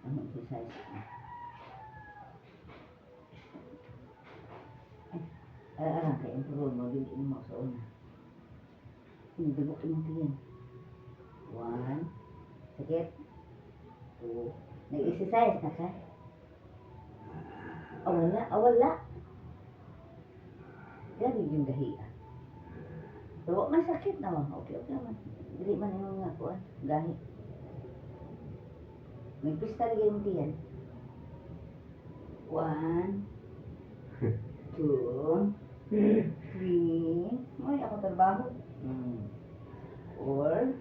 Ano exercise? Arang kayo ang mo, dili mo sa una. Pinagdagok mo tiyan. 1, sakit. 2, nag-exercise na ka? Wala, wala. Grabe yung gahiya. Pero man sakit na, okay naman. Dili man yung mga kuan, gahi. May pista lagi mo tiyan. 1, 2, 3, ay ako trabaho. 4,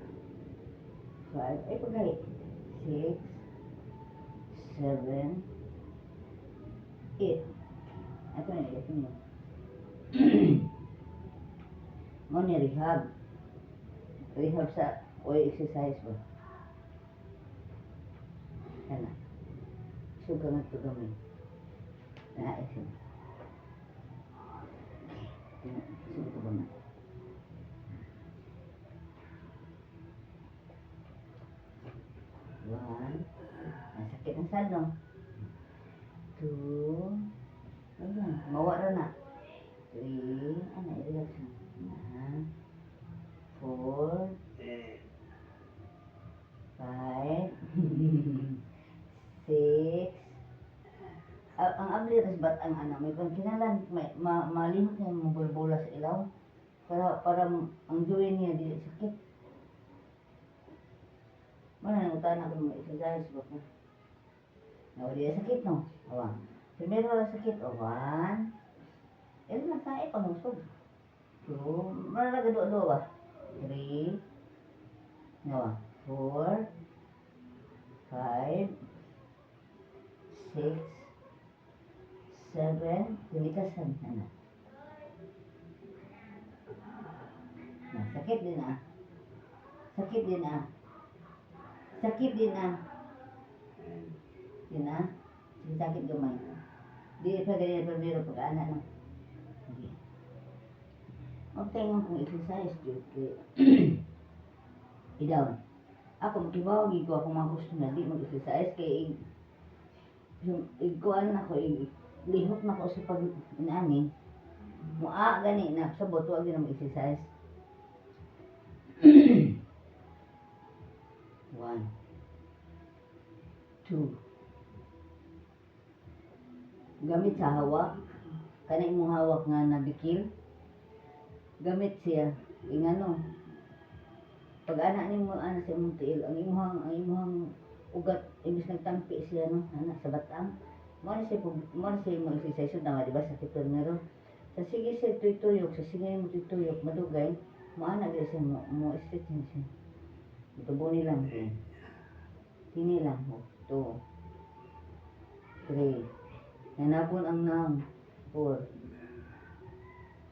5, ay paggahi. 6, 7, 8. Ito na, ito na. Mo ni rehab. Rehab sa oil exercise ba? Kana. Suga nga ito gamay. Isin. Suga ito gamay. 1, sakit ang salo. 2, ayun, mawala na. 3, ano, i-relax na. 4, 5, 6, ang abliras ba't ang ano, may pagkinalan, malihot niya yung bulbula sa ilaw. Para ang join niya, di sakit. Mana nang utana ko mga exercise ba na. Di sakit no? Awa. Primero lang sakit. 1, lang sa pangusog. 2, mana lang gado-do ba? 3, 4, 5, 6, 7, tinikasan. Ano? Sakit din ah. Sakit din ah. Sakit din ah. Yun ah. Sakit gamay. Di pa ganyan pero pag-ana no. Sige. Magtayo kong exercise dito. Idaw. Ako magkibawag ko ako mga gusto na di mag-exercise kay yung iguan ako lihok na ko sa pag inaani. Mua gani na sabot wag din mag-exercise. 1, 2. Gamit sa hawak. Kanay mo hawak nga nabikil. Gamit siya. Ingano. Pag anak ni mo ana sa imong tiil, ang imong ugat imbis nagtampi siya no, ana sa batang. Mo na siya mo exercise na di ba sa kitol meron. Sa sige siya tuyok, sa sige mo tuyok madugay, mo ana gyud siya mo stretching siya. Itubo ni lang. Kini lang mo. 2, 3. Nanapon ang naong. 4,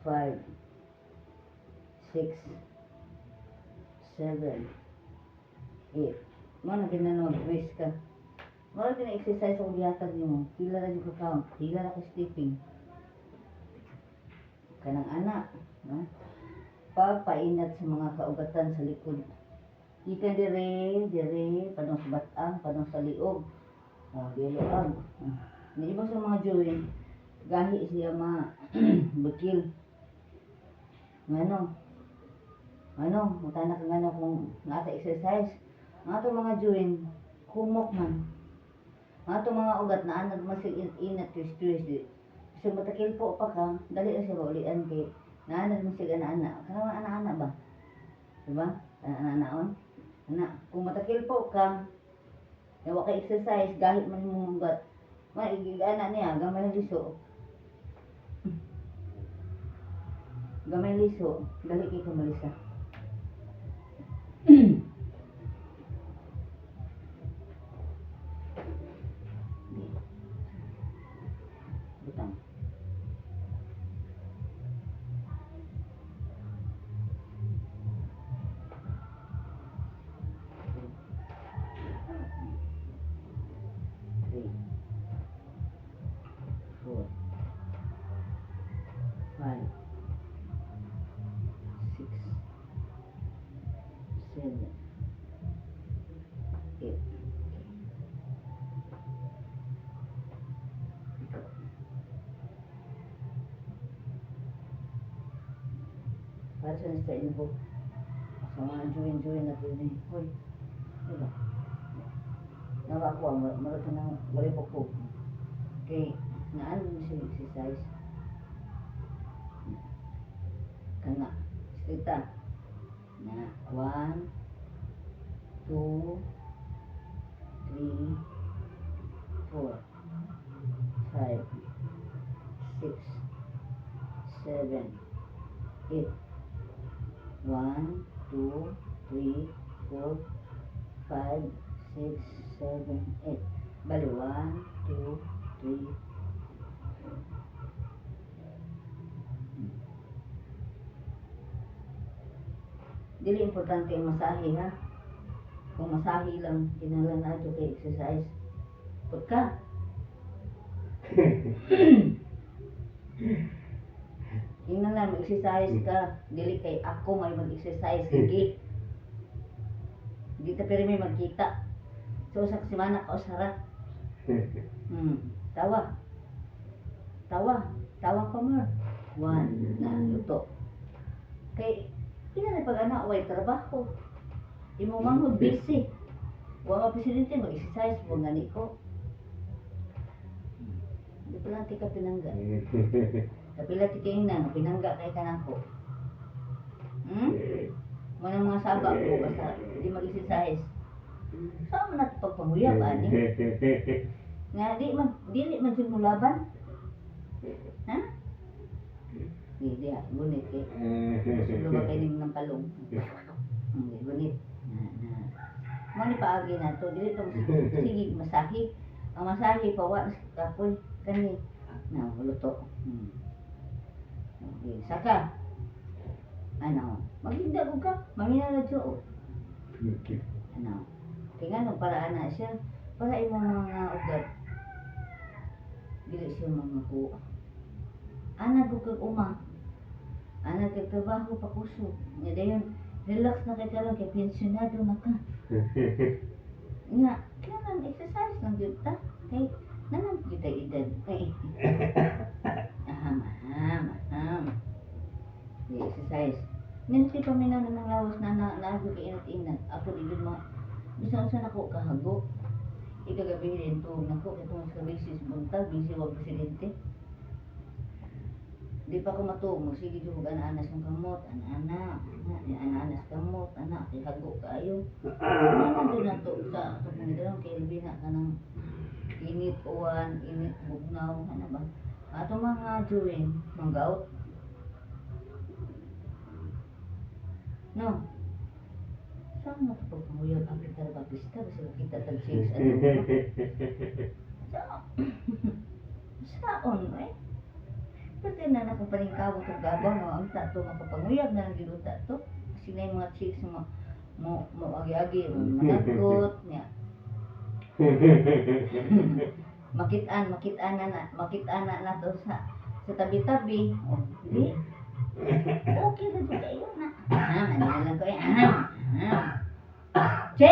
5, 6, 7, 8. Mana kinano mag-race ka. Mana kina-exercise ang gihatag nimo. Pila ra yung count, pila ra ka stepping. Kanang anak, no? Pagpainat sa mga kaugatan sa likod. Ikan dire, padong sa batang, padong sa liog. Diluag. Di ba sa mga joint, gahi siya bakil. Mutana ka ngano kung nasa exercise. Nga to mga joint, kumok man. Nga to mga ugat na anad masig inat stress di. So matakil po pa ka, dali na siya ulian kay naanad masig ana-ana. Kanawa ana-ana ba? Diba? Ana-anaon. Ana, kung matakil po ka, yawa ka exercise, gahit man mong ugat. Maigigana niya, gamay liso. Gamay liso, dali kay kumalisa. Butang. Three, 4, 5, 6, 7, 8. sa elbow. Sa mga join na pwede. Hoy, diba? Nawa ko, marami ng wala po. Okay, naan mo siya exercise. Kana, straighta. Na, 1, 2, 3, 4, 5, 6, 7, 8. 1, 2, 3, 4, 5, 6, 7, 8. Bali, 1, 2, 3, 4. Dili importante ang masahe ha. Kung masahe lang, kinalang na ito kay exercise. Pagka. Ina lang, mag-exercise ka. Dili kay ako may mag-exercise. Sige. Hindi ta pero may magkita. So, sa simana ka o sarap. Tawa. Tawa pa mo. 1 na luto. Kay, ina na pag anak, way trabaho. Imo manghod busy. Wa ka presidente mag-exercise mo ngani ko. Di pa lang tika pinangga. Kapila tiking na, pinangga kay kanako. Mo ng mga sabak ko basta di mag-exercise. Saan man natin pagpanguyab, ani? Nga, dili man dyan mo laban? Ha? Di, gunit kay. Gusto ba kayo ng palong? Gunit. Mani paagi na to, dili tong sige masahi. Ang masahi pawa sa kapoy kani. Na, luto. Okay, saka. Ano, maghinda ko ka, mamina na siya. Ano, kaya nga paraan na siya, para imong mga ugat. Dili siya mga ko. Anak ko kag uma. Anak kag trabaho pa kuso. Nga dayon, relax na kay karon kay pensionado na ka. Nga, kaya lang exercise lang yun ta. Kay, naman kita edad. Aham. Di exercise. Nanti paminaw na ng lawas na naago kay inat-inat. Ako di mo. Bisa sa nako kahago. Ikagabi rin to nako itong sa basis buntag busy wa presidente. Di pa ko matumo sige jud anas ng kamot, anas kamot, anak kay hago kayo. Ano din nato sa pangidron kay libina kanang init uwan, init bugnaw, ano ba? Ato mga join, manggaot. No. Saan mo ito pagpanguyag ang pista kasi kita tag-6 ano ba? Saan eh? Pati na nakapaningkaw itong gabang no? Ang tato makapanguyag na nang giluta to. Kasi na yung mga chicks mo agi-agi, managot niya. Makitaan na to sa tabi-tabi. Oh, di. Okay na dito kayo na. Manila lang ko yan. Che!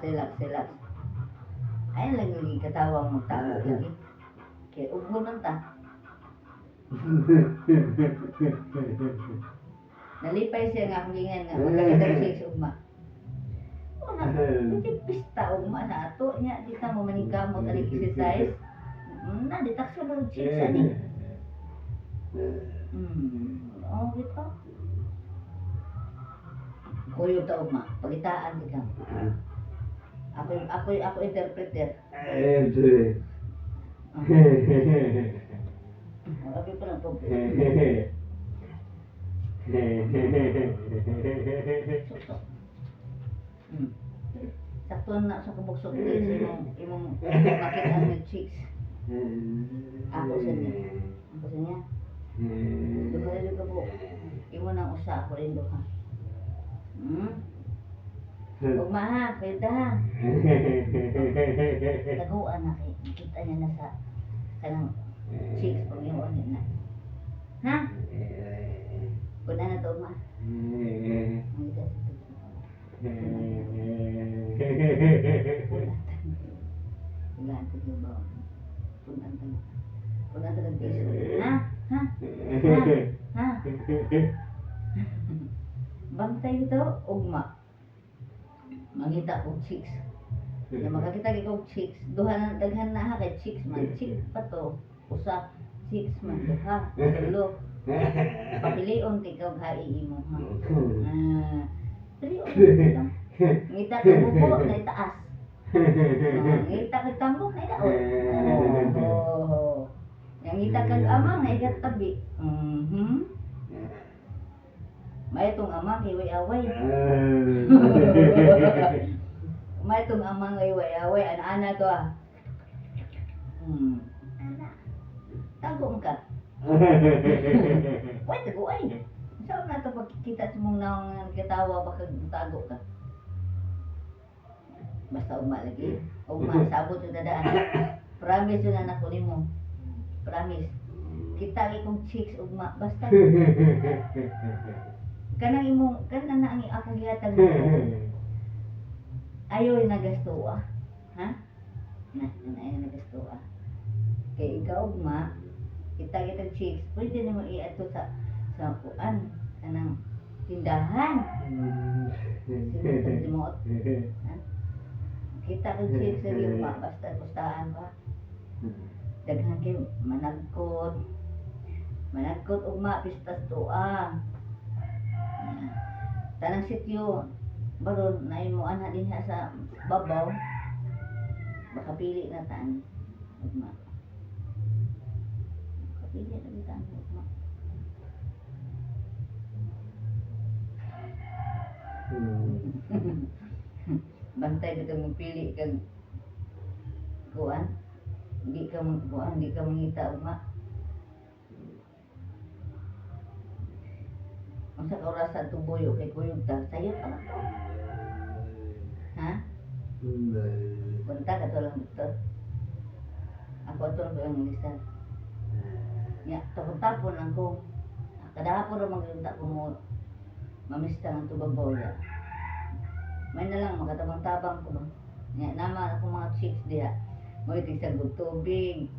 Relax. Ay lang yung katawang magtawa lagi. Kaya ubo man ta. Nalipay siya nga akong gingan nga. Magkakitag siya sa ugma. Hindi pista ugma na ato niya. Di ka mo maningkamot ang exercise. Na, ditak siya ng chicks ani. Oh, gitu. Kuyo ta ugma. Pagitaan di ka. Ako interpreter. Lagi pa lang po. Sakto na sa kubuksok imong makita ng chicks. Ako sa niya. Duha po. Imo nang usa ako rin duha. Huwag maha, kayo ha. Taguan na kayo. Kita niya na sa kanang chicks pag yung niya na. Ha? Kuna na to ma. Punatan yung bawang. Punatan. Ha? Bantay ito, ugma. Mangita kong chicks. Ya makakita kong chicks. Duha na daghan na ha kay chicks man. Chick pa to. Usa, chicks man. Duha, tulo. Papilion tikaw hai imo ha. Pilion lang. Ngita ka buko na itaas. Ngita ka tambok na idaot. Yang ngita ka amang na ikat tabi. May itong amang iway-away. May itong amang iway-away. Ana-ana to ah. Ana. Tago ka. Wait, tago ay. Saan na ito pagkikita sa mong naong katawa baka tago ka? Basta ugma lagi. Ugma, sabot yung dadaan. Promise yun anak ko mo. Promise. Kita ikong chicks ugma. Basta. Kanang imong, kanang na ang akong gihatag mo. Ayaw yung nagastuwa. Ha? Ayaw nagastuwa. Kaya ikaw ugma, kita chicks, pwede naman i-ato sa kuan, kanang tindahan. Sinutag-dimot. Kita chicks sa ugma, basta pustahan pa. Daghan kayo, managkot. Managkot ugma, pistas tuwa. Tanang sityo, baron na imo ana din sa babaw. Baka pili na taan. Ugma. Baka pili na taan ugma. Bantay ka magpili kag kuan. Hindi ka magkuan, hindi ka mangita ugma. Masa ka orasa tuboyo kay kuyog ta sayo pa na to. Ha? Punta ka to lang doktor. Ako to lang lisan. Ya, tapon-tapon lang ko. Kadahapon ra magdunta ko mo. Mamista ang tubabaw ya. May na lang makatabang-tabang ko ba. Ya, nama ako mga chicks diha. Mo itisag tubig.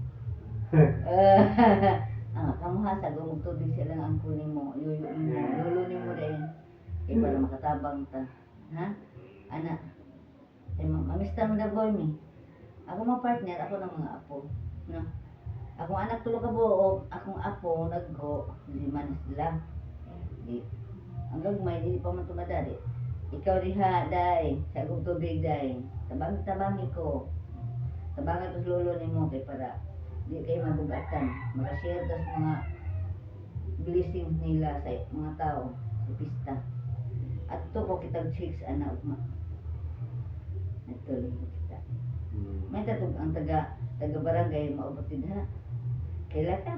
Kamu ha, sa gumog tubig sila ang kunin mo, yuyo mo, lulunin mo rin. Eh, para makatabang ta. Ha? Anak, eh, mamista mo na boy mi. Ako mga partner, ako ng mga apo. No? Akong anak tulo ka buo, akong apo, naggo, 5 na sila. Di, ang gagmay, di pa man tumadali. Ikaw diha, day, sa gumog tubig, day. Tabang-tabangi ko. Tabangan ko lulunin mo, kay para di kayo mabugatan, makashare tas mga blessings nila sa mga tao sa pista. At to ko kitang chicks ana ugma. Ito lang kita. May tatog ang taga barangay maubot din ha. Kaila ka?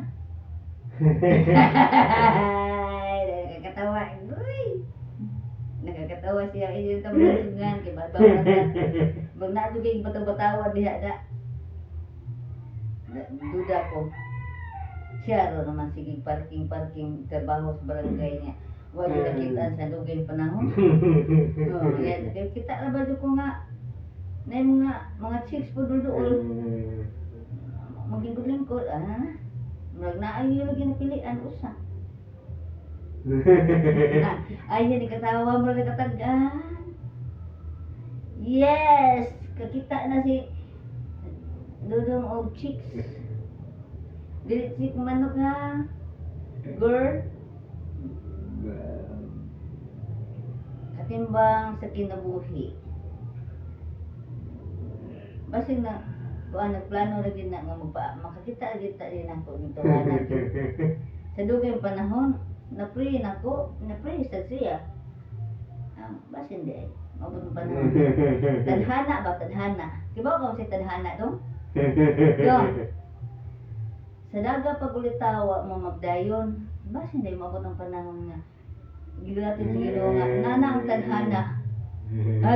Nakakatawa. Uy! Nakakatawa siya. Hindi ito malusungan. Kaya batawa na. Bag naadugay bataw-batawa diha da. Duda ko. Siya ro naman sige parking trabaho sa barangay niya. Wala nakita sa dugay panahon. Kaya kita na ba ko nga na mga chicks po doon. Maging-lingkod naayo lagi na pilian usa. Ay ni katawa mo na katagan. Yes, kakita na si Dudong og chicks. Dili si manok ha. Girl. Katimbang sa kinabuhi. Basig na kuan nagplano ra gid na nga makakita gid ta din ako nito ana. Sa dugay panahon, na-free sa siya. Basin di. Mabot panahon. Tadhana ba tadhana? Kibaw ka si tadhana dong? Yo. Sa daga pagulitawa mo magdayon, basin di mabot ang panahon nga. Gilatin sa Ginoo nga nana ang tadhana.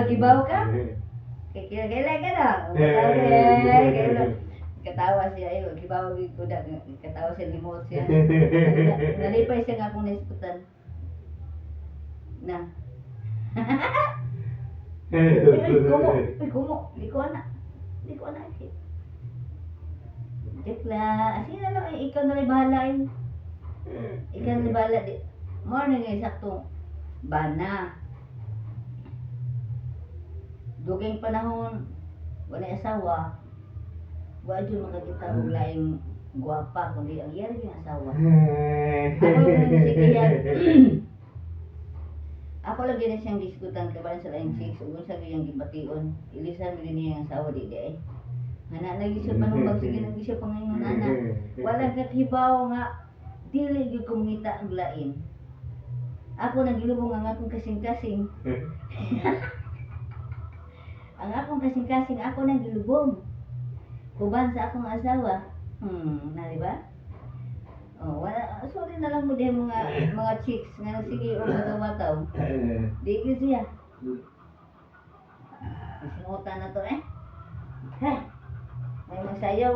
Kibaw ka? Kaya ka na. Katawa siya ayo, kibaw gid ko da, katawa siya limot siya. Nalipay siya nga akong naisputan. Na. Kumo, di ko anak. Dekla, asina lang ikaw na rin bahala Ikan bala di. Morning ay saktong bana. Dugay panahon wala asawa. Wa jud makakita og laing guwapa kundi ang iya rin asawa. Ako lang sige yan. Ako lagi na siyang diskutan kabalan sa laing chicks ug sa giyang gipation. Ilisan mi niya ang asawa di ay. Nga nagisip pa nung sige nagisip pa ngayon ana. Wala kathibaw nga dili gyud kumita ang lain. Ako nagilubong ang akong kasing-kasing. Ang akong kasing-kasing ako nagilubong. Kuban sa akong asawa. Na di ba? Oh, wala sorry na lang mo diha mga chicks nga sige o bataw-bataw. Di gyud siya. Sinuotan na to eh. Hey, may magsayaw.